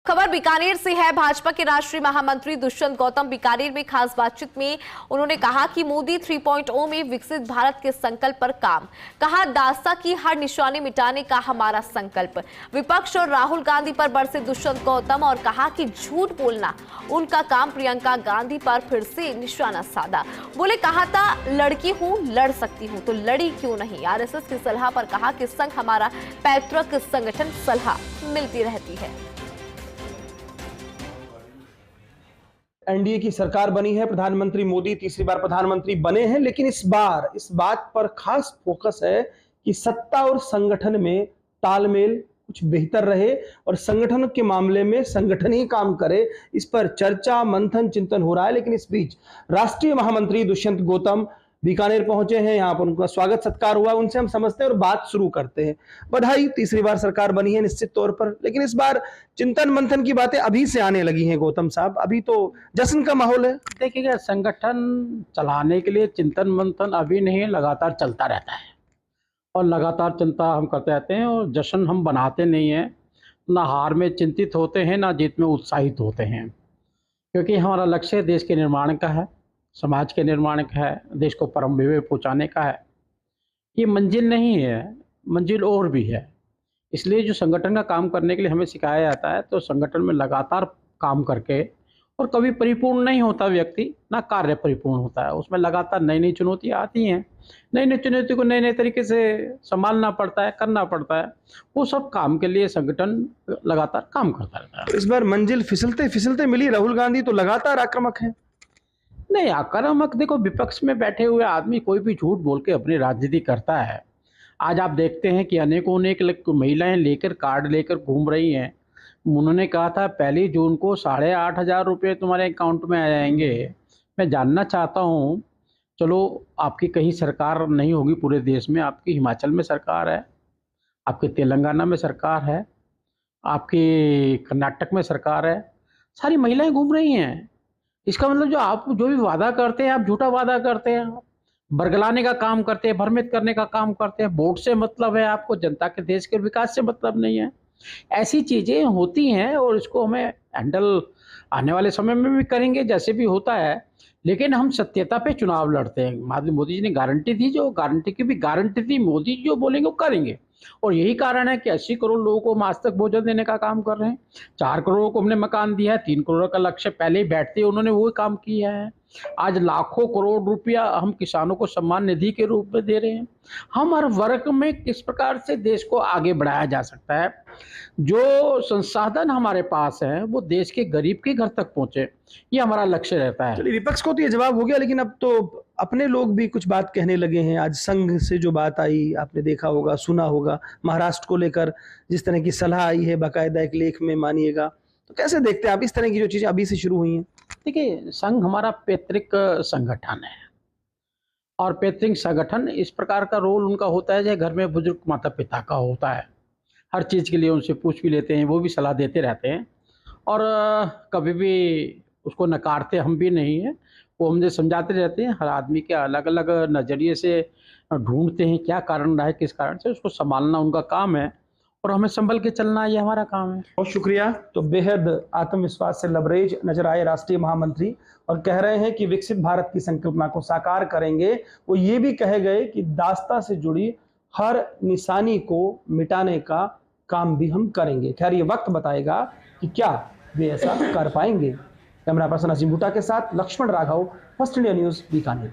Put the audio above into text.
खबर बीकानेर से है। भाजपा के राष्ट्रीय महामंत्री दुष्यंत गौतम बीकानेर में खास बातचीत में उन्होंने कहा कि मोदी 3.0 में विकसित भारत के संकल्प पर काम। कहा, दास्ता की हर निशानी मिटाने का हमारा संकल्प। विपक्ष और राहुल गांधी पर बरसे दुष्यंत गौतम और कहा कि झूठ बोलना उनका काम। प्रियंका गांधी पर फिर से निशाना साधा। बोले, कहा था लड़की हूं, लड़ सकती हूं, तो लड़ी क्यों नहीं। आरएसएस की सलाह पर कहा कि संघ हमारा पैतृक संगठन, सलाह मिलती रहती है। एनडीए की सरकार बनी है, प्रधानमंत्री मोदी तीसरी बार प्रधानमंत्री बने हैं, लेकिन इस बार इस बात पर खास फोकस है कि सत्ता और संगठन में तालमेल कुछ बेहतर रहे और संगठन के मामले में संगठन ही काम करे। इस पर चर्चा, मंथन, चिंतन हो रहा है। लेकिन इस बीच राष्ट्रीय महामंत्री दुष्यंत गौतम बीकानेर पहुंचे हैं। यहाँ पर उनका स्वागत सत्कार हुआ, उनसे हम समझते हैं और बात शुरू करते हैं। बधाई, तीसरी बार सरकार बनी है निश्चित तौर पर, लेकिन इस बार चिंतन मंथन की बातें अभी से आने लगी हैं। गौतम साहब, अभी तो जश्न का माहौल है। देखिएगा, संगठन चलाने के लिए चिंतन मंथन अभी नहीं, लगातार चलता रहता है और लगातार चिंता हम करते रहते हैं और जश्न हम बनाते नहीं हैं। ना हार में चिंतित होते हैं, ना जीत में उत्साहित होते हैं, क्योंकि हमारा लक्ष्य देश के निर्माण का है, समाज के निर्माण का है, देश को परम विवेक पहुँचाने का है। ये मंजिल नहीं है, मंजिल और भी है। इसलिए जो संगठन का काम करने के लिए हमें सिखाया जाता है, तो संगठन में लगातार काम करके, और कभी परिपूर्ण नहीं होता व्यक्ति, ना कार्य परिपूर्ण होता है, उसमें लगातार नई नई चुनौतियाँ आती हैं। नई नई चुनौती को नए नए तरीके से संभालना पड़ता है, करना पड़ता है। वो सब काम के लिए संगठन लगातार काम करता रहता है। इस बार मंजिल फिसलते फिसलते मिली। राहुल गांधी तो लगातार आक्रामक है। नहीं, आक्रामक, देखो, विपक्ष में बैठे हुए आदमी कोई भी झूठ बोल के अपनी राजनीति करता है। आज आप देखते हैं कि अनेकों महिलाएं लेकर कार्ड लेकर घूम रही हैं। उन्होंने कहा था 1 जून को 8,500 रुपये तुम्हारे अकाउंट में आ जाएंगे। मैं जानना चाहता हूं, चलो आपकी कहीं सरकार नहीं होगी पूरे देश में, आपकी हिमाचल में सरकार है, आपके तेलंगाना में सरकार है, आपकी कर्नाटक में सरकार है, सारी महिलाएं घूम रही हैं। इसका मतलब आप जो भी वादा करते हैं, आप झूठा वादा करते हैं, बरगलाने का काम करते हैं, भ्रमित करने का काम करते हैं। वोट से मतलब है आपको, जनता के देश के विकास से मतलब नहीं है। ऐसी चीज़ें होती हैं और इसको हमें हैंडल आने वाले समय में भी करेंगे, जैसे भी होता है। लेकिन हम सत्यता पे चुनाव लड़ते हैं। मोदी जी ने गारंटी दी, जो गारंटी की भी गारंटी थी, मोदी जी जो बोलेंगे वो करेंगे। और यही कारण है कि 80 करोड़ लोगों को हम आज तक भोजन देने का काम कर रहे हैं। 4 करोड़ को हमने मकान दिया है, 3 करोड़ का लक्ष्य पहले ही बैठते उन्होंने वही काम किया है। आज लाखों करोड़ रुपया हम किसानों को सम्मान निधि के रूप में दे रहे हैं। हम हर वर्ग में किस प्रकार से देश को आगे बढ़ाया जा सकता है, जो संसाधन हमारे पास है वो देश के गरीब के घर तक पहुंचे, ये हमारा लक्ष्य रहता है। चलिए, विपक्ष को तो ये जवाब हो गया, लेकिन अब तो अपने लोग भी कुछ बात कहने लगे हैं। आज संघ से जो बात आई, आपने देखा होगा, सुना होगा, महाराष्ट्र को लेकर जिस तरह की सलाह आई है, बाकायदा एक लेख में, मानिएगा। तो कैसे देखते हैं आप इस तरह की जो चीजें अभी से शुरू हुई हैं? देखिए, संघ हमारा पैतृक संगठन है और पैतृक संगठन इस प्रकार का रोल उनका होता है, जैसे घर में बुजुर्ग माता पिता का होता है। हर चीज़ के लिए उनसे पूछ भी लेते हैं, वो भी सलाह देते रहते हैं और कभी भी उसको नकारते हम भी नहीं हैं। वो हमसे समझाते रहते हैं। हर आदमी के अलग अलग नज़रिए से ढूंढते हैं क्या कारण रहा है, किस कारण से, उसको संभालना उनका काम है और हमें संभल के चलना ये हमारा काम है। बहुत शुक्रिया। तो बेहद आत्मविश्वास से लबरेज नजर आए राष्ट्रीय महामंत्री और कह रहे हैं कि विकसित भारत की संकल्पना को साकार करेंगे। वो ये भी कहे गए कि दास्ता से जुड़ी हर निशानी को मिटाने का काम भी हम करेंगे। खैर, ये वक्त बताएगा कि क्या वे ऐसा कर पाएंगे। कैमरा पर्सन अजीम भुट्टा के साथ Lakshman Raghav, first India news, Bikaner.